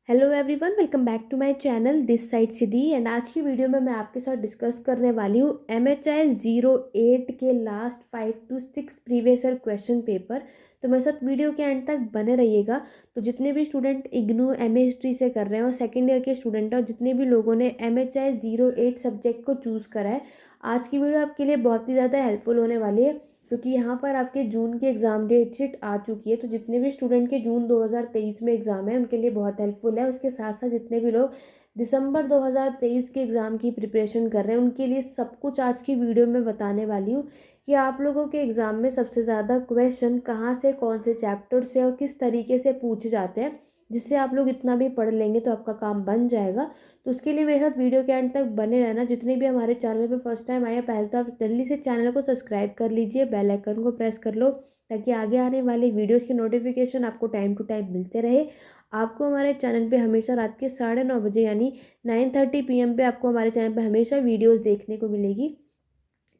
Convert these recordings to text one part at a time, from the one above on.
Hello everyone, welcome back to my channel this side Siddhi. And आज की video में मैं आपके साथ डिस्कस करने वाली हूँ MHI 08 के last 5 to 6 previous year question paper. तो मेरे साथ वीडियो के एंड तक बने रहिएगा। तो जितने भी स्टूडेंट इग्नू MA हिस्ट्री से कर रहे हैं और सेकेंड ईयर के स्टूडेंट हैं और जितने भी लोगों ने MHI 08 सब्जेक्ट को चूज़ करा है, आज की वीडियो आपके लिए बहुत ही ज़्यादा हेल्पफुल होने वाली है, क्योंकि यहाँ पर आपके जून की एग्ज़ाम डेट शीट आ चुकी है। तो जितने भी स्टूडेंट के जून 2023 में एग्ज़ाम है उनके लिए बहुत हेल्पफुल है। उसके साथ साथ जितने भी लोग दिसंबर 2023 के एग्ज़ाम की प्रिपरेशन कर रहे हैं उनके लिए सब कुछ आज की वीडियो में बताने वाली हूँ कि आप लोगों के एग्ज़ाम में सबसे ज़्यादा क्वेश्चन कहाँ से, कौन से चैप्टर से और किस तरीके से पूछे जाते हैं, जिससे आप लोग इतना भी पढ़ लेंगे तो आपका काम बन जाएगा। तो उसके लिए मेरे साथ वीडियो के एंड तक बने रहना। जितने भी हमारे चैनल पे फर्स्ट टाइम आए हैं, पहले तो आप जल्दी से चैनल को सब्सक्राइब कर लीजिए, बेल आइकन को प्रेस कर लो ताकि आगे आने वाले वीडियोस की नोटिफिकेशन आपको टाइम टू टाइम मिलते रहे। आपको हमारे चैनल पे हमेशा रात के 9:30 बजे यानी 9:30 PM पे आपको हमारे चैनल पे हमेशा वीडियोस देखने को मिलेगी।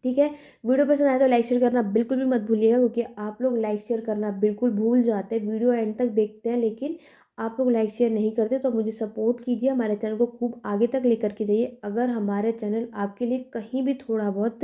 ठीक है। वीडियो पसंद आए तो लाइक शेयर करना बिल्कुल भी मत भूलिएगा, क्योंकि आप लोग लाइक शेयर करना बिल्कुल भूल जाते हैं। वीडियो एंड तक देखते हैं लेकिन आप लोग लाइक शेयर नहीं करते। तो मुझे सपोर्ट कीजिए, हमारे चैनल को खूब आगे तक लेकर के जाइए अगर हमारे चैनल आपके लिए कहीं भी थोड़ा बहुत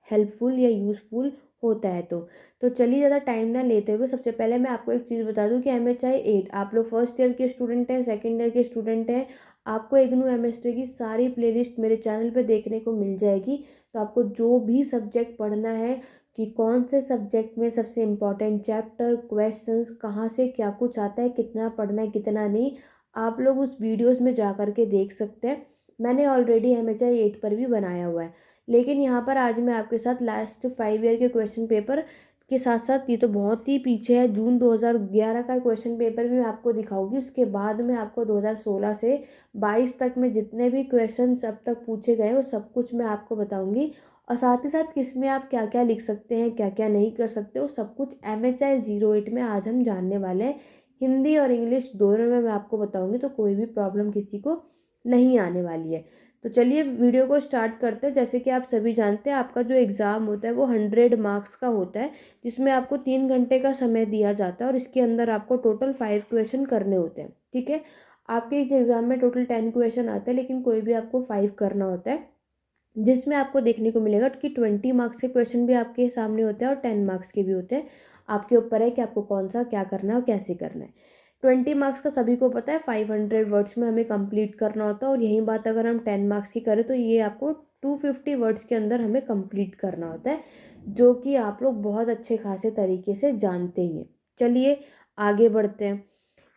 हेल्पफुल या यूज़फुल होता है तो चलिए ज़्यादा टाइम ना लेते हुए सबसे पहले मैं आपको एक चीज़ बता दूं कि MHI 8 आप लोग फर्स्ट ईयर के स्टूडेंट हैं, सेकेंड ईयर के स्टूडेंट हैं, आपको इग्नू MHI की सारी प्लेलिस्ट मेरे चैनल पे देखने को मिल जाएगी। तो आपको जो भी सब्जेक्ट पढ़ना है कि कौन से सब्जेक्ट में सबसे इम्पॉर्टेंट चैप्टर, क्वेश्चंस, कहाँ से क्या कुछ आता है, कितना पढ़ना है कितना नहीं, आप लोग उस वीडियोस में जा कर के देख सकते हैं। मैंने ऑलरेडी MHI 8 पर भी बनाया हुआ है, लेकिन यहाँ पर आज मैं आपके साथ लास्ट 5 ईयर के क्वेश्चन पेपर के साथ साथ, ये तो बहुत ही पीछे है, जून 2011 का क्वेश्चन पेपर भी मैं आपको दिखाऊंगी। उसके बाद में आपको 2016 से 22 तक में जितने भी क्वेश्चन अब तक पूछे गए वो सब कुछ मैं आपको बताऊंगी। और साथ ही साथ किस में आप क्या क्या लिख सकते हैं, क्या क्या नहीं कर सकते, वो सब कुछ MHI 08 में आज हम जानने वाले हैं। हिंदी और इंग्लिश दोनों में मैं आपको बताऊंगी, तो कोई भी प्रॉब्लम किसी को नहीं आने वाली है। तो चलिए वीडियो को स्टार्ट करते हैं। जैसे कि आप सभी जानते हैं, आपका जो एग्ज़ाम होता है वो 100 मार्क्स का होता है, जिसमें आपको 3 घंटे का समय दिया जाता है और इसके अंदर आपको टोटल 5 क्वेश्चन करने होते हैं। ठीक है। आपके इस एग्ज़ाम में टोटल 10 क्वेश्चन आते हैं, लेकिन कोई भी आपको 5 करना होता है, जिसमें आपको देखने को मिलेगा कि 20 मार्क्स के क्वेश्चन भी आपके सामने होते हैं और 10 मार्क्स के भी होते हैं। आपके ऊपर है कि आपको कौन सा क्या करना है और कैसे करना है। 20 मार्क्स का सभी को पता है, 500 वर्ड्स में हमें कंप्लीट करना होता है, और यही बात अगर हम 10 मार्क्स की करें तो ये आपको 250 वर्ड्स के अंदर हमें कंप्लीट करना होता है, जो कि आप लोग बहुत अच्छे खासे तरीके से जानते ही हैं। चलिए आगे बढ़ते हैं।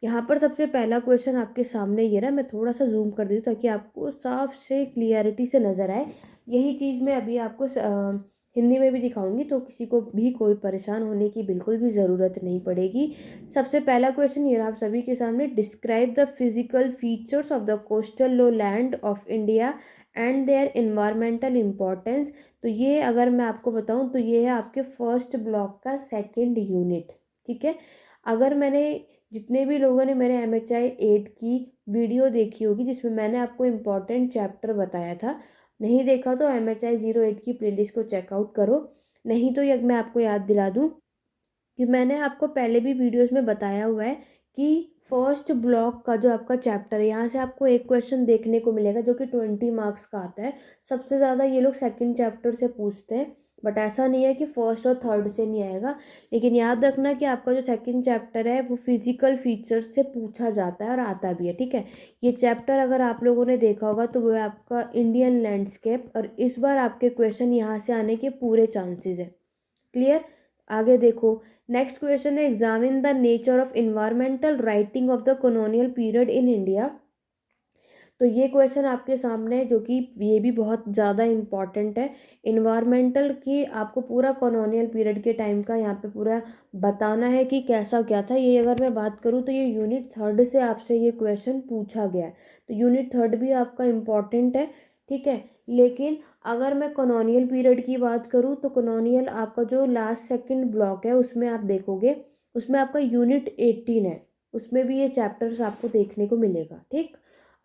यहाँ पर सबसे पहला क्वेश्चन आपके सामने ये रहा, मैं थोड़ा सा जूम कर देती हूँ ताकि आपको साफ से क्लियरिटी से नज़र आए। यही चीज़ मैं अभी आपको हिंदी में भी दिखाऊंगी, तो किसी को भी कोई परेशान होने की बिल्कुल भी ज़रूरत नहीं पड़ेगी। सबसे पहला क्वेश्चन ये रहा आप सभी के सामने, describe the physical features of the coastal lowland of India and their environmental importance. तो ये अगर मैं आपको बताऊँ तो ये है आपके फर्स्ट ब्लॉक का सेकेंड यूनिट। ठीक है। अगर मैंने जितने भी लोगों ने मेरे MHI 8 की वीडियो देखी होगी जिसमें मैंने आपको इम्पॉर्टेंट चैप्टर बताया था, नहीं देखा तो MHI 08 की प्लेलिस्ट को चेकआउट करो। नहीं तो ये मैं आपको याद दिला दूँ कि मैंने आपको पहले भी वीडियोस में बताया हुआ है कि फर्स्ट ब्लॉक का जो आपका चैप्टर है, यहाँ से आपको एक क्वेश्चन देखने को मिलेगा जो कि 20 मार्क्स का आता है। सबसे ज़्यादा ये लोग सेकंड चैप्टर से पूछते हैं, बट ऐसा नहीं है कि फर्स्ट और थर्ड से नहीं आएगा। लेकिन याद रखना कि आपका जो सेकंड चैप्टर है वो फिजिकल फीचर्स से पूछा जाता है और आता भी है। ठीक है। ये चैप्टर अगर आप लोगों ने देखा होगा तो वो है आपका इंडियन लैंडस्केप, और इस बार आपके क्वेश्चन यहाँ से आने के पूरे चांसेस है। क्लियर। आगे देखो, नेक्स्ट क्वेश्चन है, examine the nature of environmental writing of the colonial period in India. तो ये क्वेश्चन आपके सामने है, जो कि ये भी बहुत ज़्यादा इम्पॉर्टेंट है। इन्वायरमेंटल की आपको पूरा कॉलोनियल पीरियड के टाइम का यहाँ पे पूरा बताना है कि कैसा क्या था। ये अगर मैं बात करूँ तो ये यूनिट थर्ड से आपसे ये क्वेश्चन पूछा गया है, तो यूनिट थर्ड भी आपका इम्पॉर्टेंट है। ठीक है। लेकिन अगर मैं कॉलोनियल पीरियड की बात करूँ तो कॉलोनियल आपका जो लास्ट सेकंड ब्लॉक है उसमें आप देखोगे, उसमें आपका यूनिट 18 है, उसमें भी ये चैप्टर्स आपको देखने को मिलेगा। ठीक।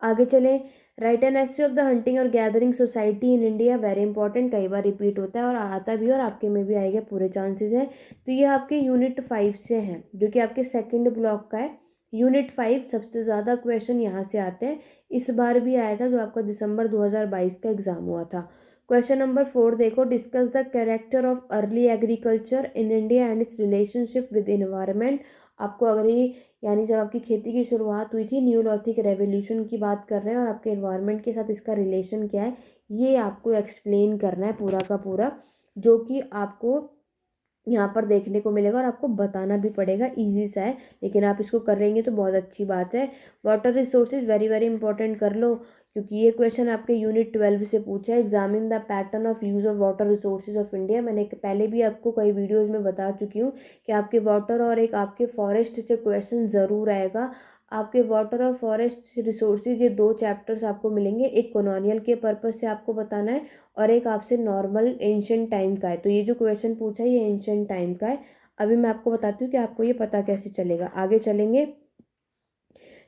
आगे चले, write an essay of the hunting और gathering society in India, very important, कई बार रिपीट होता है और आता भी और आपके में भी आएगा, पूरे चांसेस हैं। तो ये आपके यूनिट 5 से हैं, जो कि आपके सेकंड ब्लॉक का है। यूनिट 5 सबसे ज़्यादा क्वेश्चन यहाँ से आते हैं, इस बार भी आया था जो आपका दिसंबर 2022 का एग्ज़ाम हुआ था। क्वेश्चन नंबर 4 देखो, discuss the character of early agriculture in India and it's relationship with environment. आपको अग्री यानी जब आपकी खेती की शुरुआत हुई थी, न्यूलिथिक रेवोल्यूशन की बात कर रहे हैं और आपके एनवायरनमेंट के साथ इसका रिलेशन क्या है, ये आपको एक्सप्लेन करना है पूरा का पूरा, जो कि आपको यहाँ पर देखने को मिलेगा और आपको बताना भी पड़ेगा। इजी सा है, लेकिन आप इसको करेंगे तो बहुत अच्छी बात है। Water resources very very important कर लो, क्योंकि ये क्वेश्चन आपके यूनिट 12 से पूछा है। Examine the pattern of use of water resources of India. मैंने पहले भी आपको कई वीडियोज़ में बता चुकी हूँ कि आपके वाटर और एक आपके फॉरेस्ट से क्वेश्चन ज़रूर आएगा। आपके वाटर और फॉरेस्ट रिसोर्सेज ये 2 चैप्टर्स आपको मिलेंगे, एक कॉलोनियल के पर्पज़ से आपको बताना है और एक आपसे नॉर्मल एंशिएंट टाइम का है। तो ये जो क्वेश्चन पूछा है ये एंशिएंट टाइम का है। अभी मैं आपको बताती हूँ कि आपको ये पता कैसे चलेगा। आगे चलेंगे।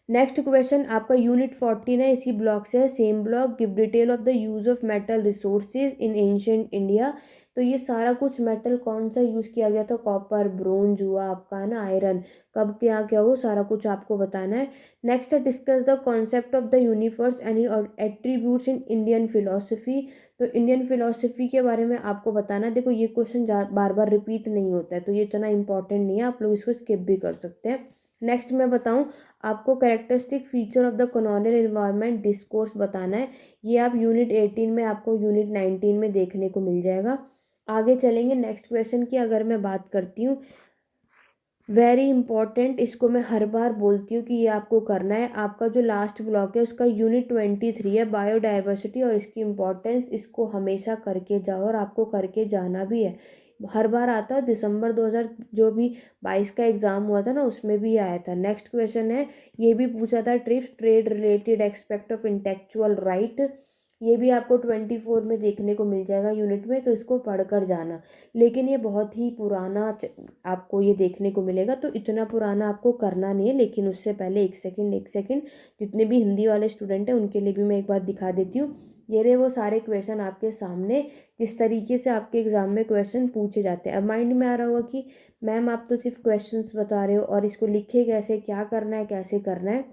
नेक्स्ट क्वेश्चन आपका यूनिट 14 है, इसी ब्लॉक से है, same block. Give detail of the use of metal resources in ancient India. तो ये सारा कुछ मेटल कौन सा यूज़ किया गया था, कॉपर, ब्रोंज हुआ आपका है ना, आयरन, कब क्या क्या हो, सारा कुछ आपको बताना है। नेक्स्ट है, discuss the concept of the universe and attributes in Indian philosophy. तो इंडियन फिलोसफी के बारे में आपको बताना है। देखो ये क्वेश्चन बार बार रिपीट नहीं होता है, तो ये इतना इंपॉर्टेंट नहीं है, आप लोग इसको स्किप भी कर सकते हैं। नेक्स्ट मैं बताऊं, आपको characteristic feature of the colonial environment discourse बताना है। ये आप यूनिट 18 में, आपको यूनिट 19 में देखने को मिल जाएगा। आगे चलेंगे नेक्स्ट क्वेश्चन की अगर मैं बात करती हूँ, वेरी इंपॉर्टेंट, इसको मैं हर बार बोलती हूँ कि ये आपको करना है। आपका जो लास्ट ब्लॉक है उसका यूनिट 23 है, बायोडाइवर्सिटी और इसकी इम्पोर्टेंस। इसको हमेशा करके जाओ और आपको करके जाना भी है। हर बार आता है, दिसंबर 2000 जो भी 22 का एग्ज़ाम हुआ था ना उसमें भी आया था। नेक्स्ट क्वेश्चन है, ये भी पूछा था, trips trade related expect of intellectual right. ये भी आपको 24 में देखने को मिल जाएगा यूनिट में, तो इसको पढ़कर जाना। लेकिन ये बहुत ही पुराना आपको ये देखने को मिलेगा, तो इतना पुराना आपको करना नहीं है। लेकिन उससे पहले एक सेकंड, जितने भी हिंदी वाले स्टूडेंट हैं उनके लिए भी मैं एक बार दिखा देती हूँ। ये रहे वो सारे क्वेश्चन आपके सामने, जिस तरीके से आपके एग्ज़ाम में क्वेश्चन पूछे जाते हैं। अब माइंड में आ रहा होगा कि मैम आप तो सिर्फ क्वेश्चंस बता रहे हो और इसको लिखे कैसे, क्या करना है, कैसे करना है।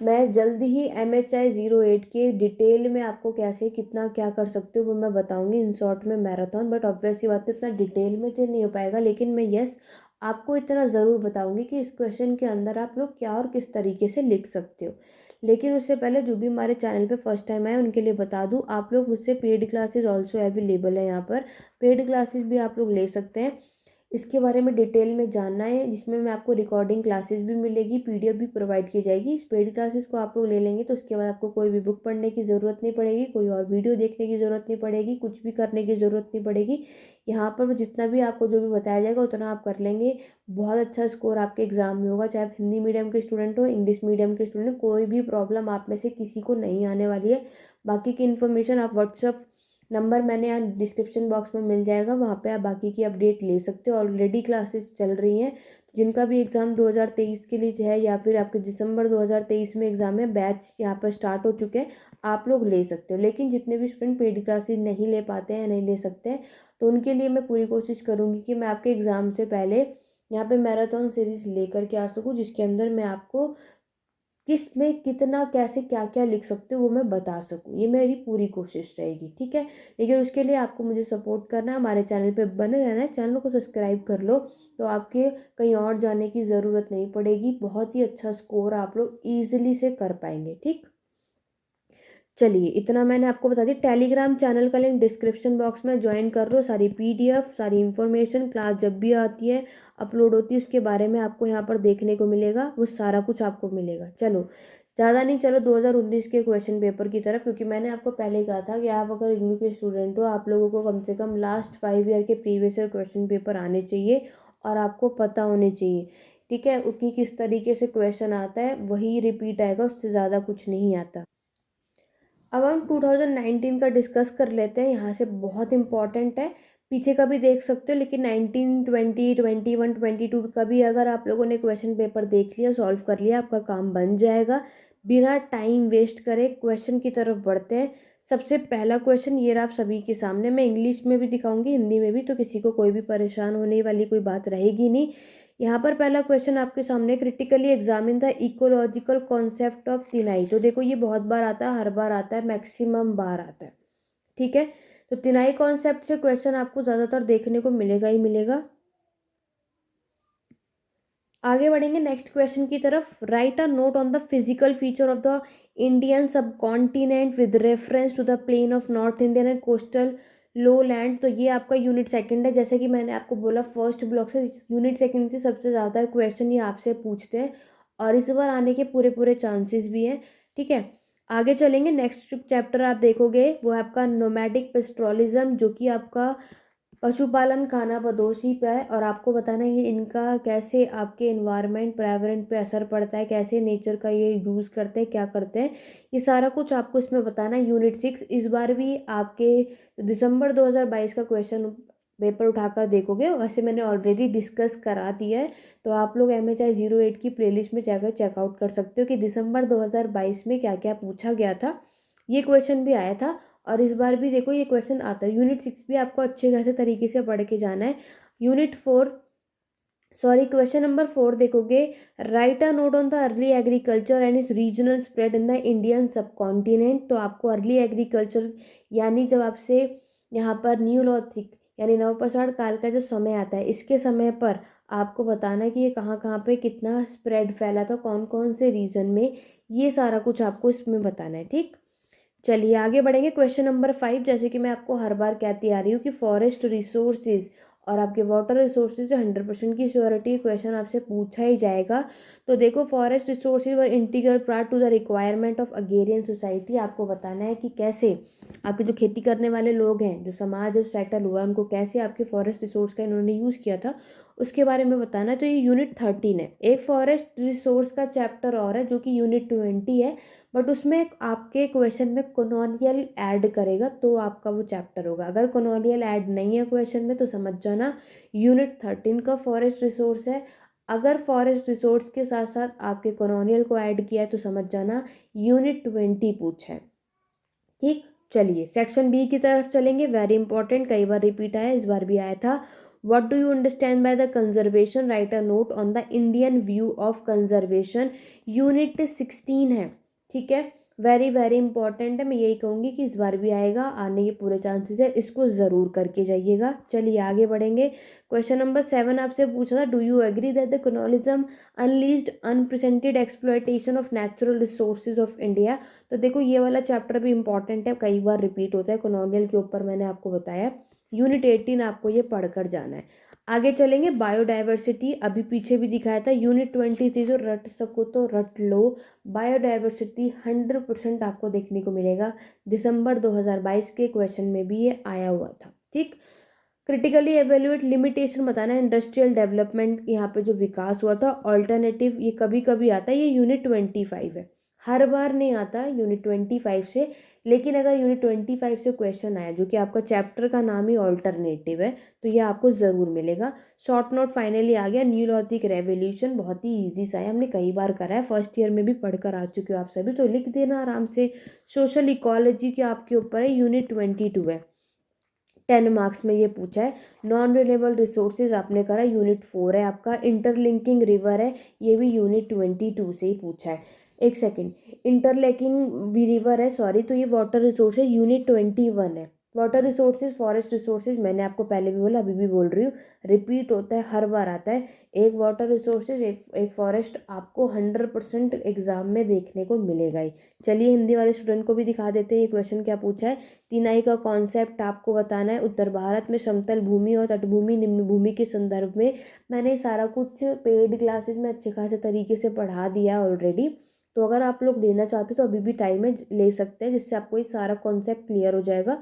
मैं जल्द ही MHI 08 के डिटेल में आपको कैसे कितना क्या कर सकते हो वो मैं बताऊंगी इन शॉर्ट में मैराथन। बट ऑब्वियसली बात है इतना डिटेल में तो नहीं हो पाएगा, लेकिन मैं यस आपको इतना ज़रूर बताऊंगी कि इस क्वेश्चन के अंदर आप लोग क्या और किस तरीके से लिख सकते हो। लेकिन उससे पहले जो भी हमारे चैनल पे फर्स्ट टाइम आए उनके लिए बता दूं, आप लोग मुझसे पेड क्लासेस ऑल्सो अवेलेबल है। यहाँ पर पेड क्लासेस भी आप लोग ले सकते हैं। इसके बारे में डिटेल में जानना है, जिसमें मैं आपको रिकॉर्डिंग क्लासेस भी मिलेगी, PDF भी प्रोवाइड की जाएगी। इस पेड क्लासेस को आप लोग ले लेंगे तो उसके बाद आपको कोई भी बुक पढ़ने की ज़रूरत नहीं पड़ेगी, कोई और वीडियो देखने की ज़रूरत नहीं पड़ेगी, कुछ भी करने की ज़रूरत नहीं पड़ेगी। यहाँ पर जितना भी आपको जो भी बताया जाएगा उतना आप कर लेंगे। बहुत अच्छा स्कोर आपके एग्जाम में होगा, चाहे आप हिंदी मीडियम के स्टूडेंट हो, इंग्लिश मीडियम के स्टूडेंट, कोई भी प्रॉब्लम आप में से किसी को नहीं आने वाली है। बाकी की इन्फॉर्मेशन आप व्हाट्सअप नंबर मैंने यहाँ डिस्क्रिप्शन बॉक्स में मिल जाएगा, वहाँ पे आप बाकी की अपडेट ले सकते हो। ऑलरेडी क्लासेस चल रही हैं, जिनका भी एग्ज़ाम 2023 के लिए है या फिर आपके दिसंबर 2023 में एग्ज़ाम है, बैच यहाँ पर स्टार्ट हो चुके हैं, आप लोग ले सकते हो। लेकिन जितने भी स्टूडेंट पेड क्लासेस नहीं ले पाते हैं, नहीं ले सकते हैं, तो उनके लिए मैं पूरी कोशिश करूँगी कि मैं आपके एग्ज़ाम से पहले यहाँ पे मैराथन सीरीज़ लेकर के आ सकूँ, जिसके अंदर मैं आपको किस में कितना कैसे क्या क्या लिख सकते हो वो मैं बता सकूँ। ये मेरी पूरी कोशिश रहेगी, ठीक है। लेकिन उसके लिए आपको मुझे सपोर्ट करना है, हमारे चैनल पे बने रहना है, चैनल को सब्सक्राइब कर लो, तो आपके कहीं और जाने की ज़रूरत नहीं पड़ेगी। बहुत ही अच्छा स्कोर आप लोग ईजिली से कर पाएंगे, ठीक। चलिए इतना मैंने आपको बता दी। टेलीग्राम चैनल का लिंक डिस्क्रिप्शन बॉक्स में ज्वाइन कर लो। सारी PDF सारी इन्फॉर्मेशन क्लास जब भी आती है अपलोड होती है उसके बारे में आपको यहाँ पर देखने को मिलेगा, वो सारा कुछ आपको मिलेगा। चलो ज़्यादा नहीं, चलो 2019 के क्वेश्चन पेपर की तरफ, क्योंकि मैंने आपको पहले कहा था कि आप अगर इग्नू के स्टूडेंट हो, आप लोगों को कम से कम लास्ट 5 ईयर के प्रीवियस ईयर क्वेश्चन पेपर आने चाहिए और आपको पता होने चाहिए, ठीक है, कि किस तरीके से क्वेश्चन आता है, वही रिपीट आएगा, उससे ज़्यादा कुछ नहीं आता। अब हम 2019 का डिस्कस कर लेते हैं, यहाँ से बहुत इंपॉर्टेंट है। पीछे का भी देख सकते हो, लेकिन 19, 20, 21, 22 का भी अगर आप लोगों ने क्वेश्चन पेपर देख लिया, सॉल्व कर लिया, आपका काम बन जाएगा। बिना टाइम वेस्ट करे क्वेश्चन की तरफ बढ़ते हैं। सबसे पहला क्वेश्चन ये रहा आप सभी के सामने, मैं इंग्लिश में भी दिखाऊंगी हिंदी में भी, तो किसी को कोई भी परेशान होने वाली कोई बात रहेगी नहीं। यहाँ पर पहला क्वेश्चन आपके सामने, critically examine the ecological concept of Tinai. तो देखो ये बहुत बार आता है, हर बार आता है, मैक्सिमम बार आता है, ठीक है। तो तिनाई कॉन्सेप्ट से क्वेश्चन आपको ज़्यादातर देखने को मिलेगा ही मिलेगा। आगे बढ़ेंगे नेक्स्ट क्वेश्चन की तरफ। Write a note on the physical feature of the Indian subcontinent with reference to the plain of north Indian and coastal lowland. तो ये आपका यूनिट सेकंड है। जैसे कि मैंने आपको बोला फर्स्ट ब्लॉक से यूनिट सेकंड से सबसे ज़्यादा क्वेश्चन ये आपसे पूछते हैं और इस बार आने के पूरे पूरे चांसेस भी हैं, ठीक है। आगे चलेंगे, नेक्स्ट चैप्टर आप देखोगे वो है आपका नोमैडिक पेस्ट्रोलिज्म, जो कि आपका पशुपालन खानाबदोशी पे है और आपको बताना है ये इनका कैसे आपके इन्वायरमेंट पर्यावरण पे असर पड़ता है, कैसे नेचर का ये यूज़ करते हैं, क्या करते हैं, ये सारा कुछ आपको इसमें बताना है। यूनिट 6 इस बार भी आपके दिसंबर 2022 का क्वेश्चन पेपर उठाकर देखोगे, वैसे मैंने ऑलरेडी डिस्कस करा दिया है, तो आप लोग MHI 08 की प्लेलिस्ट में जाकर चेकआउट कर सकते हो कि दिसंबर 2022 में क्या क्या पूछा गया था। ये क्वेश्चन भी आया था और इस बार भी देखो ये क्वेश्चन आता है। यूनिट 6 भी आपको अच्छे खासे तरीके से पढ़ के जाना है। यूनिट 4 सॉरी क्वेश्चन नंबर 4 देखोगे, right a note on the early agriculture and it's regional spread in the Indian सब कॉन्टिनेंट। तो आपको अर्ली एग्रीकल्चर यानी जब आपसे यहाँ पर न्यूलिथिक यानी नवपाषाण काल का जो समय आता है, इसके समय पर आपको बताना है कि ये कहाँ कहाँ पे कितना स्प्रेड फैला था, कौन कौन से रीजन में, ये सारा कुछ आपको इसमें बताना है, ठीक। चलिए आगे बढ़ेंगे, क्वेश्चन नंबर 5। जैसे कि मैं आपको हर बार कहती आ रही हूँ कि फॉरेस्ट रिसोर्सेज और आपके वाटर रिसोर्सेज से 100% की श्योरिटी क्वेश्चन आपसे पूछा ही जाएगा। तो देखो फॉरेस्ट रिसोर्सेज और integral part two the requirement of agrarian society, आपको बताना है कि कैसे आपके जो खेती करने वाले लोग हैं, जो समाज है सेटल हुआ, उनको कैसे आपके फॉरेस्ट रिसोर्स का इन्होंने यूज़ किया था, उसके बारे में बताना है। तो ये यूनिट 13 है। एक फॉरेस्ट रिसोर्स का चैप्टर और है जो कि यूनिट 20 है, बट उसमें आपके क्वेश्चन में कॉलोनियल ऐड करेगा तो आपका वो चैप्टर होगा। अगर कॉलोनियल ऐड नहीं है क्वेश्चन में तो समझ जाना यूनिट 13 का फॉरेस्ट रिसोर्स है। अगर फॉरेस्ट रिसोर्स के साथ साथ आपके कॉलोनियल को ऐड किया है तो समझ जाना यूनिट 20 पूछा है, ठीक। चलिए सेक्शन बी की तरफ चलेंगे, वेरी इंपॉर्टेंट, कई बार रिपीट आया, इस बार भी आया था। What do you understand by the conservation, right a note on the Indian view of conservation. Unit 16 है, ठीक है, वेरी वेरी इंपॉर्टेंट है। मैं यही कहूँगी कि इस बार भी आएगा, आने के पूरे चांसेस है, इसको ज़रूर करके जाइएगा। चलिए आगे बढ़ेंगे, क्वेश्चन नंबर 7 आपसे पूछा था, do you agree that the colonialism unleashed unprecedented exploitation of natural resources of India. तो देखो ये वाला चैप्टर भी इंपॉर्टेंट है, कई बार रिपीट होता है, कॉलोनियल के ऊपर मैंने आपको बताया। यूनिट 18 आपको ये पढ़कर जाना है। आगे चलेंगे, बायोडाइवर्सिटी अभी पीछे भी दिखाया था। यूनिट 23 जो रट सको तो रट लो, बायोडाइवर्सिटी 100% आपको देखने को मिलेगा। दिसंबर 2022 के क्वेश्चन में भी ये आया हुआ था, ठीक। क्रिटिकली एवेल्युएट लिमिटेशन बताना है, इंडस्ट्रियल डेवलपमेंट यहाँ पे जो विकास हुआ था, ऑल्टरनेटिव ये कभी कभी आता है, ये यूनिट 25 है, हर बार नहीं आता यूनिट 25 से। लेकिन अगर यूनिट 25 से क्वेश्चन आया जो कि आपका चैप्टर का नाम ही ऑल्टरनेटिव है तो ये आपको ज़रूर मिलेगा। शॉर्ट नोट फाइनली आ गया, न्यूलिथिक रेवोल्यूशन, बहुत ही ईजी सा है, हमने कई बार करा है, फर्स्ट ईयर में भी पढ़कर आ चुके हो आप सभी, तो लिख देना आराम से। सोशल इकोलॉजी के आपके ऊपर है, यूनिट 22 है, 10 मार्क्स में ये पूछा है। नॉन रिन्यूएबल रिसोर्सेज आपने करा, यूनिट 4 है आपका। इंटरलिंकिंग रिवर है, ये भी यूनिट 22 से ही पूछा है। एक सेकेंड, इंटरलिंकिंग रिवर है सॉरी, तो ये वाटर रिसोर्स है, यूनिट 21 है। वाटर रिसोर्सेज फॉरेस्ट रिसोर्सेज मैंने आपको पहले भी बोला, अभी भी बोल रही हूँ, रिपीट होता है, हर बार आता है। एक वाटर रिसोर्सेज एक फॉरेस्ट आपको 100% एग्जाम में देखने को मिलेगा ही। चलिए हिंदी वाले स्टूडेंट को भी दिखा देते हैं ये क्वेश्चन क्या पूछा है। तिनाई का कॉन्सेप्ट आपको बताना है। उत्तर भारत में समतल भूमि और तटभूमि निम्न भूमि के संदर्भ में मैंने सारा कुछ पेड क्लासेस में अच्छे खासे तरीके से पढ़ा दिया ऑलरेडी, तो अगर आप लोग लेना चाहते हो तो अभी भी टाइम है, ले सकते हैं, जिससे आपको ये सारा कॉन्सेप्ट क्लियर हो जाएगा।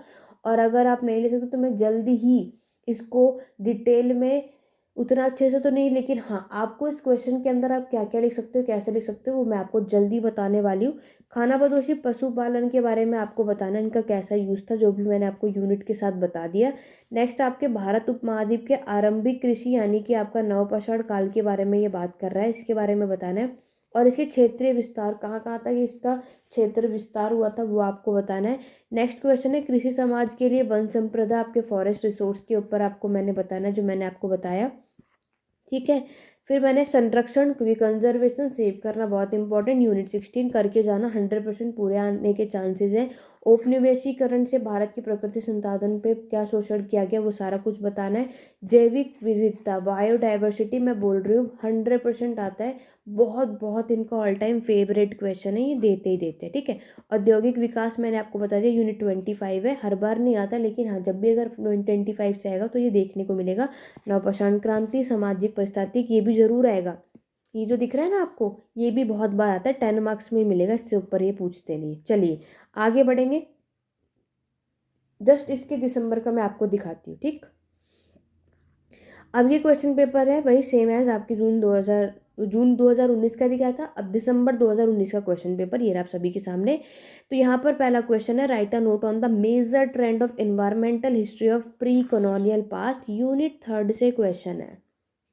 और अगर आप नहीं ले सकते तो मैं जल्दी ही इसको डिटेल में, उतना अच्छे से तो नहीं, लेकिन हाँ आपको इस क्वेश्चन के अंदर आप क्या क्या लिख सकते हो, कैसे लिख सकते हो, वो मैं आपको जल्दी बताने वाली हूँ। खानाबदोशी पशुपालन के बारे में आपको बताना, इनका कैसा यूज़ था, जो भी मैंने आपको यूनिट के साथ बता दिया। नेक्स्ट आपके भारत उपमहाद्वीप के आरंभिक कृषि यानी कि आपका नवपाषाण काल के बारे में ये बात कर रहा है, इसके बारे में बताना है। और इसके क्षेत्रीय विस्तार, कहाँ कहाँ तक इसका क्षेत्र विस्तार हुआ था, वो आपको बताना है। नेक्स्ट क्वेश्चन है, कृषि समाज के लिए वन संप्रदा आपके फॉरेस्ट रिसोर्स के ऊपर आपको मैंने बताना है, जो मैंने आपको बताया, ठीक है। फिर मैंने संरक्षण क्योंकि कंजर्वेशन सेव करना बहुत इंपॉर्टेंट, यूनिट 16 करके जाना, 100% पूरे आने के चांसेस हैं। औपनिवेशीकरण से भारत की प्रकृति संसाधन पे क्या शोषण किया गया वो सारा कुछ बताना है। जैविक विविधता बायोडाइवर्सिटी मैं बोल रही हूँ 100% आता है, बहुत बहुत इनका ऑल टाइम फेवरेट क्वेश्चन है, ये देते ही देते हैं, ठीक है। औद्योगिक विकास मैंने आपको बता दिया यूनिट 25 है, हर बार नहीं आता लेकिन हाँ जब भी अगर 25 से आएगा तो ये देखने को मिलेगा। नवपाषाण क्रांति सामाजिक परिस्थिति ये भी जरूर आएगा, ये जो दिख रहा है ना आपको ये भी बहुत बार आता है, 10 मार्क्स में मिलेगा, इससे ऊपर ये पूछते नहीं। चलिए आगे बढ़ेंगे, जस्ट इसके दिसंबर का मैं आपको दिखाती हूँ, ठीक। अब ये क्वेश्चन पेपर है वही सेम एज आपकी जून 2019 का दिखा था, अब दिसंबर 2019 का क्वेश्चन पेपर ये रहा आप सभी के सामने। तो यहाँ पर पहला क्वेश्चन है, write a note on the major trend of environmental history of pre colonial past, unit 3 से क्वेश्चन है,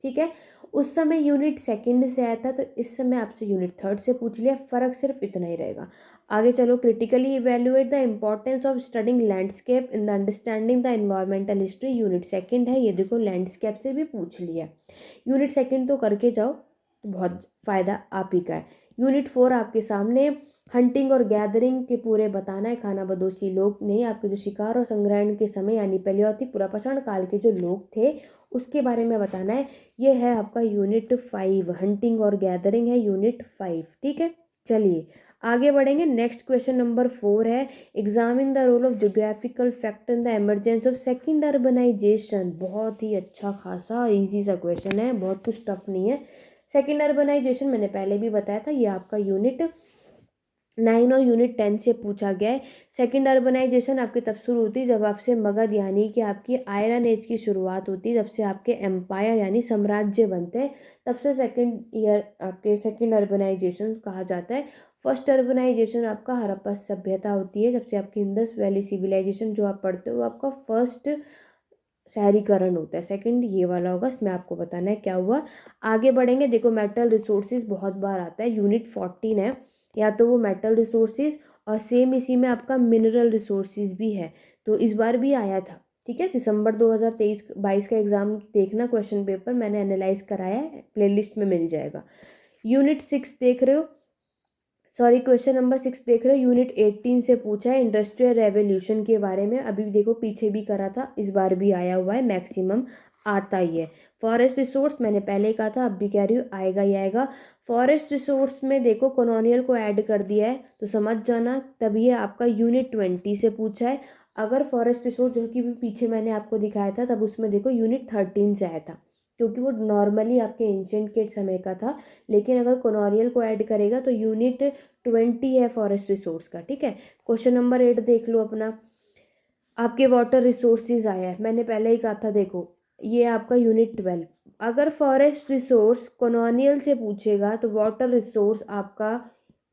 ठीक है। उस समय यूनिट 2 से आया था, तो इस समय आपसे यूनिट 3 से पूछ लिया, फर्क सिर्फ इतना ही रहेगा। आगे चलो, critically evaluate the importance of studying landscape in the understanding the environmental history, unit 2 है, ये देखो लैंडस्केप से भी पूछ लिया। यूनिट 2 तो करके जाओ तो बहुत फ़ायदा आप ही का है। यूनिट 4 आपके सामने, हंटिंग और गैदरिंग के पूरे बताना है, खाना बदोशी लोग नहीं, आपके जो शिकार और संग्रहण के समय यानी पैलियोलिथिक पुरापाषाण काल के जो लोग थे उसके बारे में बताना है। ये है आपका यूनिट 5, हंटिंग और गैदरिंग है यूनिट 5, ठीक है। चलिए आगे बढ़ेंगे, नेक्स्ट क्वेश्चन नंबर 4 है, examine the role of geographical factor in the emergence of second urbanisation, बहुत ही अच्छा खासा इजी सा क्वेश्चन है, बहुत कुछ टफ नहीं है। सेकेंड अर्बनाइजेशन मैंने पहले भी बताया था, ये आपका यूनिट 9 और यूनिट 10 से पूछा गया है। सेकेंड अर्बनाइजेशन आपकी तब शुरू होती है जब आपसे मगध यानी कि आपकी आयरन एज की शुरुआत होती है, जब से आपके एम्पायर यानी साम्राज्य बनते हैं, तब से सेकेंड ईयर आपके सेकेंड अर्बनाइजेशन कहा जाता है। फर्स्ट अर्बनाइजेशन आपका हड़प्पा सभ्यता होती है, जब से आपकी इंडस वैली सिविलाइजेशन जो आप पढ़ते हो वो आपका फर्स्ट शहरीकरण होता है, सेकंड ये वाला होगा, इसमें आपको बताना है क्या हुआ। आगे बढ़ेंगे, देखो मेटल रिसोर्सेज बहुत बार आता है, यूनिट 14 है, या तो वो मेटल रिसोर्सेज और सेम इसी में आपका मिनरल रिसोर्सेज भी है, तो इस बार भी आया था, ठीक है। दिसंबर 2023-22 का एग्जाम देखना, क्वेश्चन पेपर मैंने एनालाइज कराया है, प्लेलिस्ट में मिल जाएगा। यूनिट 6 देख रहे हो, सॉरी क्वेश्चन नंबर 6 देख रहे हो, यूनिट 18 से पूछा है इंडस्ट्रियल रेवोल्यूशन के बारे में, अभी देखो पीछे भी करा था, इस बार भी आया हुआ है, मैक्सिमम आता ही है। फॉरेस्ट रिसोर्स मैंने पहले कहा था, अब भी कह रही हूँ आएगा ही आएगा। फॉरेस्ट रिसोर्स में देखो कॉलोनियल को ऐड कर दिया है तो समझ जाना, तब ये आपका यूनिट 20 से पूछा है। अगर फॉरेस्ट रिसोर्स जो कि भी पीछे मैंने आपको दिखाया था तब उसमें देखो यूनिट 13 से आया था, क्योंकि वो नॉर्मली आपके एंशिएंट के समय का था, लेकिन अगर कॉलोनियल को ऐड करेगा तो यूनिट 20 है फॉरेस्ट रिसोर्स का, ठीक है। क्वेश्चन नंबर 8 देख लो अपना, आपके वाटर रिसोर्सेज आया है, मैंने पहले ही कहा था, देखो ये आपका यूनिट 12। अगर फॉरेस्ट रिसोर्स कॉलोनियल से पूछेगा तो वाटर रिसोर्स आपका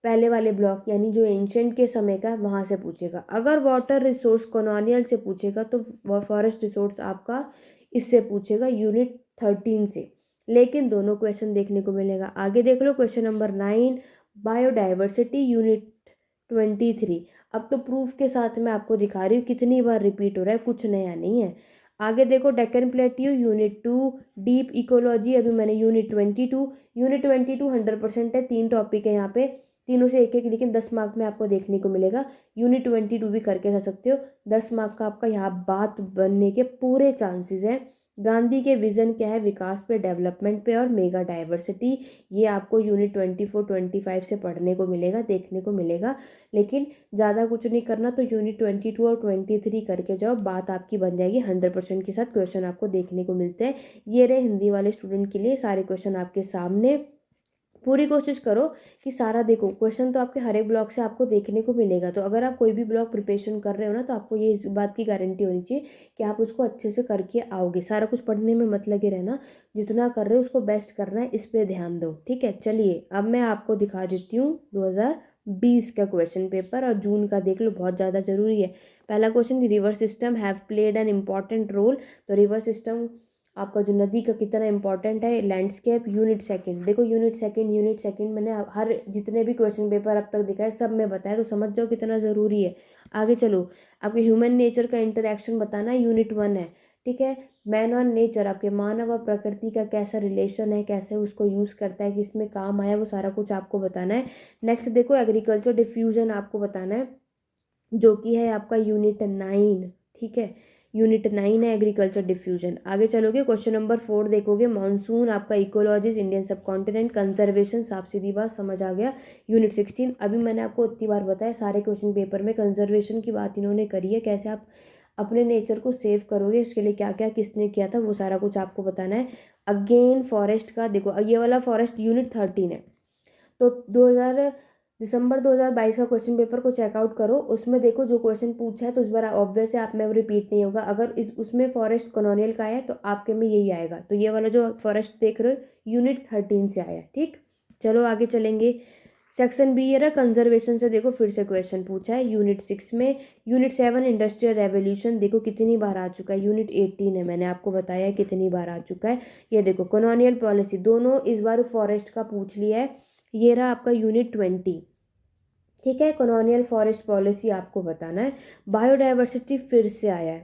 पहले वाले ब्लॉक यानी जो एंशंट के समय का वहाँ से पूछेगा। अगर वाटर रिसोर्स कॉलोनियल से पूछेगा तो फॉरेस्ट रिसोर्स आपका इससे पूछेगा यूनिट 13 से, लेकिन दोनों क्वेश्चन देखने को मिलेगा। आगे देख लो क्वेश्चन नंबर 9, बायोडाइवर्सिटी यूनिट 23। अब तो प्रूफ के साथ मैं आपको दिखा रही हूँ कितनी बार रिपीट हो रहा है, कुछ नया नहीं है। आगे देखो Deccan plateau unit 2, deep ecology अभी मैंने यूनिट 22, यूनिट 22 100% है, 3 टॉपिक है यहाँ पे, तीनों से एक एक, लेकिन 10 मार्क में आपको देखने को मिलेगा। यूनिट 22 भी करके जा सकते हो, 10 मार्क का आपका यहाँ बात बनने के पूरे चांसेस हैं। गांधी के विजन क्या है विकास पे, डेवलपमेंट पे और मेगा डाइवर्सिटी, ये आपको यूनिट 24-25 से पढ़ने को मिलेगा, देखने को मिलेगा, लेकिन ज़्यादा कुछ नहीं करना, तो यूनिट 22 और 23 करके जाओ, बात आपकी बन जाएगी 100% के साथ, क्वेश्चन आपको देखने को मिलते हैं। ये रहे हिंदी वाले स्टूडेंट के लिए सारे क्वेश्चन आपके सामने, पूरी कोशिश करो कि सारा देखो, क्वेश्चन तो आपके हर एक ब्लॉक से आपको देखने को मिलेगा, तो अगर आप कोई भी ब्लॉक प्रिपरेशन कर रहे हो ना तो आपको ये इस बात की गारंटी होनी चाहिए कि आप उसको अच्छे से करके आओगे। सारा कुछ पढ़ने में मत लगे रहना, जितना कर रहे हो उसको बेस्ट करना है, इस पर ध्यान दो, ठीक है। चलिए अब मैं आपको दिखा देती हूँ 2020 का क्वेश्चन पेपर, और जून का देख लो, बहुत ज़्यादा ज़रूरी है। पहला question, river system have played an important role, तो रिवर सिस्टम आपका जो नदी का कितना इंपॉर्टेंट है। लैंडस्केप यूनिट 2, देखो यूनिट सेकंड मैंने हर जितने भी क्वेश्चन पेपर अब तक दिखाए सब में बताया, तो समझ जाओ कितना ज़रूरी है। आगे चलो, आपके ह्यूमन नेचर का इंटरेक्शन बताना है, यूनिट 1 है। ठीक है। मैन और नेचर, आपके मानव और प्रकृति का कैसा रिलेशन है, कैसे उसको यूज़ करता है, किस में काम आया, वो सारा कुछ आपको बताना है। नेक्स्ट देखो एग्रीकल्चर डिफ्यूजन आपको बताना है, जो कि है आपका यूनिट 9, ठीक है। यूनिट 9 है एग्रीकल्चर डिफ्यूजन। आगे चलोगे क्वेश्चन नंबर 4 देखोगे, मानसून आपका इकोलॉजीज इंडियन सब कॉन्टिनेंट कंजर्वेशन, साफ सीधी बात समझ आ गया। यूनिट 16, अभी मैंने आपको इतनी बार बताया सारे क्वेश्चन पेपर में कंजर्वेशन की बात इन्होंने करी है, कैसे आप अपने नेचर को सेव करोगे, उसके लिए क्या क्या किसने किया था, वो सारा कुछ आपको बताना है। अगेन फॉरेस्ट का देखो, ये वाला फॉरेस्ट यूनिट 13 है, तो 2000 दिसंबर 2022 का क्वेश्चन पेपर को चेकआउट करो, उसमें देखो जो क्वेश्चन पूछा है तो इस बार ऑब्वियस है आप में वो रिपीट नहीं होगा। अगर इस उसमें फॉरेस्ट कॉलोनियल का है तो आपके में यही आएगा, तो ये वाला जो फॉरेस्ट देख रहे हो यूनिट 13 से आया, ठीक। चलो आगे चलेंगे। सेक्शन बी ये रहा कंजर्वेशन से, देखो फिर से क्वेश्चन पूछा है यूनिट 6 में। यूनिट 7 इंडस्ट्रियल रेवोल्यूशन, देखो कितनी बार आ चुका है, यूनिट 18 है, मैंने आपको बताया है कितनी बार आ चुका है। ये देखो कॉलोनियल पॉलिसी, दोनों इस बार फॉरेस्ट का पूछ लिया है। ये रहा आपका यूनिट 20, ठीक है। कॉलोनियल फॉरेस्ट पॉलिसी आपको बताना है। बायोडाइवर्सिटी फिर से आया है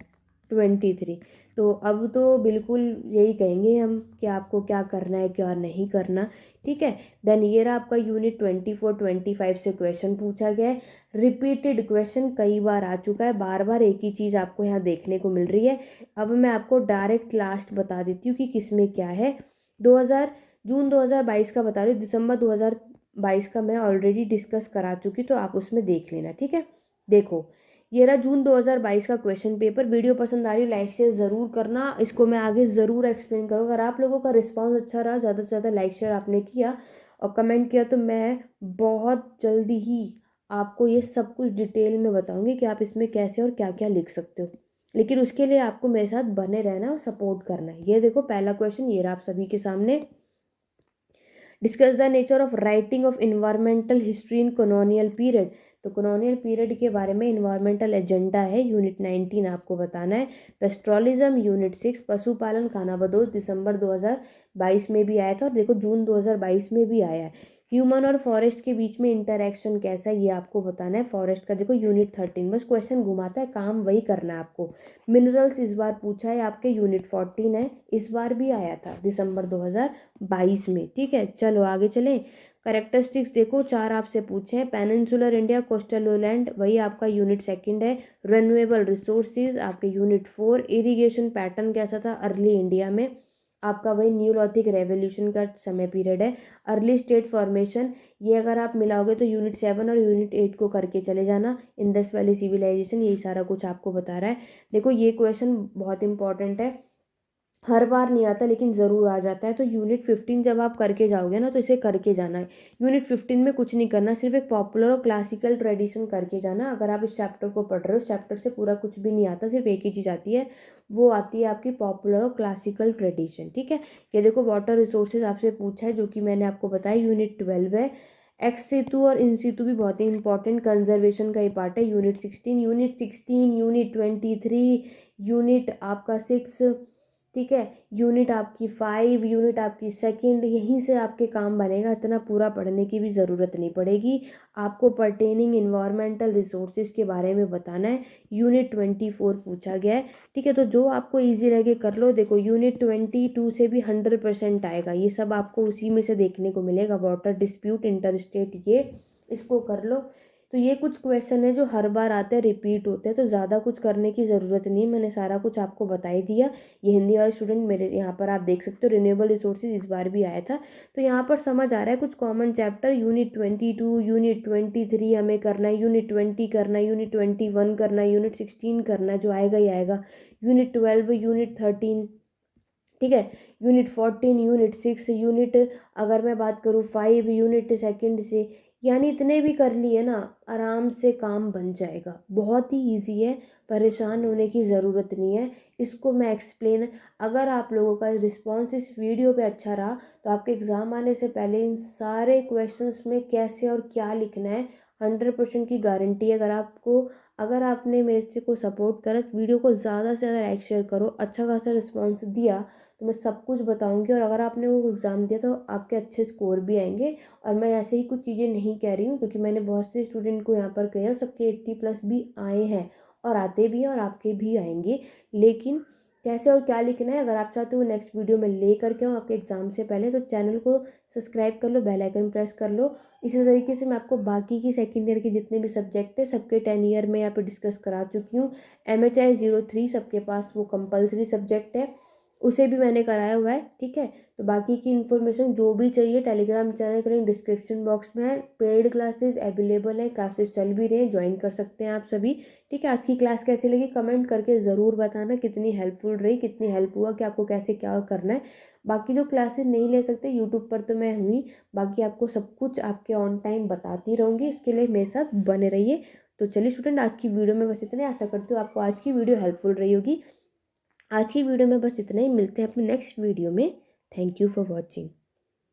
23, तो अब तो बिल्कुल यही कहेंगे हम कि आपको क्या करना है क्या नहीं करना, ठीक है। देन ये रहा आपका यूनिट 24 25 से क्वेश्चन पूछा गया है। रिपीटेड क्वेश्चन कई बार आ चुका है, बार बार एक ही चीज़ आपको यहाँ देखने को मिल रही है। अब मैं आपको डायरेक्ट लास्ट बता देती हूँ कि किसमें क्या है। 2000 जून 2022 का बता रही हूँ, दिसंबर 2022 का मैं ऑलरेडी डिस्कस करा चुकी, तो आप उसमें देख लेना, ठीक है। देखो ये रहा जून 2022 का क्वेश्चन पेपर। वीडियो पसंद आ रही है लाइक शेयर ज़रूर करना, इसको मैं आगे ज़रूर एक्सप्लेन करूँगा। अगर आप लोगों का रिस्पांस अच्छा रहा, ज़्यादा से ज़्यादा लाइक शेयर आपने किया और कमेंट किया, तो मैं बहुत जल्दी ही आपको ये सब कुछ डिटेल में बताऊँगी कि आप इसमें कैसे और क्या क्या लिख सकते हो। लेकिन उसके लिए आपको मेरे साथ बने रहना और सपोर्ट करना है। ये देखो पहला क्वेश्चन ये रहा आप सभी के सामने, discuss the nature of writing of environmental history in colonial period, तो कॉलोनियल पीरियड के बारे में इन्वायरमेंटल एजेंडा है, यूनिट 19 आपको बताना है। पेस्ट्रोलिज्म यूनिट 6, पशुपालन खानाबदोश, दिसंबर 2022 में भी आया था और देखो जून 2022 में भी आया है। ह्यूमन और फॉरेस्ट के बीच में इंटरेक्शन कैसा है ये आपको बताना है, फॉरेस्ट का देखो यूनिट 13, बस क्वेश्चन घुमाता है, काम वही करना है आपको। मिनरल्स इस बार पूछा है आपके यूनिट 14 है, इस बार भी आया था दिसंबर 2022 में, ठीक है। चलो आगे चलें। करेक्टरिस्टिक्स देखो 4 आपसे पूछे हैं, पेनिनसुलर इंडिया, कोस्टल लोलैंड, वही आपका यूनिट 2 है। रिन्यूएबल रिसोर्सेज आपके यूनिट 4। इरिगेशन पैटर्न कैसा था अर्ली इंडिया में, आपका वही न्यूलॉथिक रेवोल्यूशन का समय पीरियड है। अर्ली स्टेट फॉर्मेशन, ये अगर आप मिलाओगे तो यूनिट 7 और यूनिट 8 को करके चले जाना। इंडस वैली सिविलाइजेशन, यही सारा कुछ आपको बता रहा है। देखो ये क्वेश्चन बहुत इंपॉर्टेंट है, हर बार नहीं आता लेकिन ज़रूर आ जाता है। तो यूनिट 15 जब आप करके जाओगे ना तो इसे करके जाना है। यूनिट 15 में कुछ नहीं करना, सिर्फ एक पॉपुलर और क्लासिकल ट्रेडिशन करके जाना। अगर आप इस चैप्टर को पढ़ रहे हो, इस चैप्टर से पूरा कुछ भी नहीं आता, सिर्फ एक ही चीज़ आती है, वो आती है आपकी पॉपुलर और क्लासिकल ट्रेडिशन, ठीक है। ये देखो वाटर रिसोर्सेज आपसे पूछा है, जो कि मैंने आपको बताया यूनिट 12 है। एक्स सेतु और इन सेतु भी बहुत ही इंपॉर्टेंट कंजर्वेशन का ही पार्ट है, यूनिट 16। यूनिट 16 यूनिट 23 यूनिट आपका 6, ठीक है। यूनिट आपकी 5 यूनिट आपकी सेकंड, यहीं से आपके काम बनेगा, इतना पूरा पढ़ने की भी ज़रूरत नहीं पड़ेगी। आपको पर्टेनिंग इन्वायरमेंटल रिसोर्सेज के बारे में बताना है, यूनिट 24 पूछा गया है, ठीक है। तो जो आपको ईजी लगे कर लो। देखो यूनिट 22 से भी 100% आएगा, ये सब आपको उसी में से देखने को मिलेगा। वाटर डिस्प्यूट इंटर स्टेट, ये इसको कर लो। तो ये कुछ क्वेश्चन है जो हर बार आते हैं, रिपीट होते हैं, तो ज़्यादा कुछ करने की ज़रूरत नहीं, मैंने सारा कुछ आपको बता ही दिया। ये हिंदी वाले स्टूडेंट मेरे यहाँ पर आप देख सकते हो, रिन्यूएबल रिसोर्सेज इस बार भी आया था, तो यहाँ पर समझ आ रहा है कुछ कॉमन चैप्टर। यूनिट 22 यूनिट 23 हमें करना है, यूनिट 20 करना है, यूनिट 21 करना है, यूनिट 16 करना है, जो आएगा ही आएगा। यूनिट 12 यूनिट 13, ठीक है। यूनिट 14 यूनिट 6 यूनिट, अगर मैं बात करूँ 5 यूनिट सेकंड से, यानी इतने भी कर लिए ना आराम से काम बन जाएगा, बहुत ही इजी है, परेशान होने की ज़रूरत नहीं है। इसको मैं एक्सप्लेन, अगर आप लोगों का रिस्पॉन्स इस वीडियो पे अच्छा रहा तो आपके एग्ज़ाम आने से पहले इन सारे क्वेश्चंस में कैसे और क्या लिखना है 100% की गारंटी है। अगर आपने मेरे से को सपोर्ट करा, वीडियो को ज़्यादा से ज़्यादा लाइक शेयर करो, अच्छा खासा रिस्पॉन्स दिया तो मैं सब कुछ बताऊंगी, और अगर आपने वो एग्ज़ाम दिया तो आपके अच्छे स्कोर भी आएंगे। और मैं ऐसे ही कुछ चीज़ें नहीं कह रही हूँ, क्योंकि मैंने बहुत से स्टूडेंट को यहाँ पर कहा, सबके 80+ भी आए हैं और आते भी हैं और आपके भी आएंगे। लेकिन कैसे और क्या लिखना है अगर आप चाहते हो नेक्स्ट वीडियो में ले करके आऊँ आपके एग्ज़ाम से पहले, तो चैनल को सब्सक्राइब कर लो, बेल आइकन प्रेस कर लो। इसी तरीके से मैं आपको बाकी की सेकेंड ईयर के जितने भी सब्जेक्ट है सबके 10 ईयर में यहाँ पे डिस्कस करा चुकी हूँ। MHI 03 सबके पास वो कंपलसरी सब्जेक्ट है, उसे भी मैंने कराया हुआ है, ठीक है। तो बाकी की इन्फॉर्मेशन जो भी चाहिए टेलीग्राम चैनल का लिंक डिस्क्रिप्शन बॉक्स में है। पेड क्लासेस अवेलेबल है, क्लासेस चल भी रहे हैं, ज्वाइन कर सकते हैं आप सभी, ठीक है। आज की क्लास कैसी लगी कमेंट करके ज़रूर बताना, कितनी हेल्पफुल रही, कितनी हेल्प हुआ कि आपको कैसे क्या करना है। बाकी जो क्लासेस नहीं ले सकते यूट्यूब पर तो मैं हुई, बाकी आपको सब कुछ आपके ऑन टाइम बताती रहूँगी, उसके लिए मेरे साथ बने रहिए। तो चलिए स्टूडेंट, आज की वीडियो में बस इतने, आशा करती हूँ आपको आज की वीडियो हेल्पफुल रही होगी। आज की वीडियो में बस इतना ही, मिलते हैं अपने नेक्स्ट वीडियो में। Thank you for watching.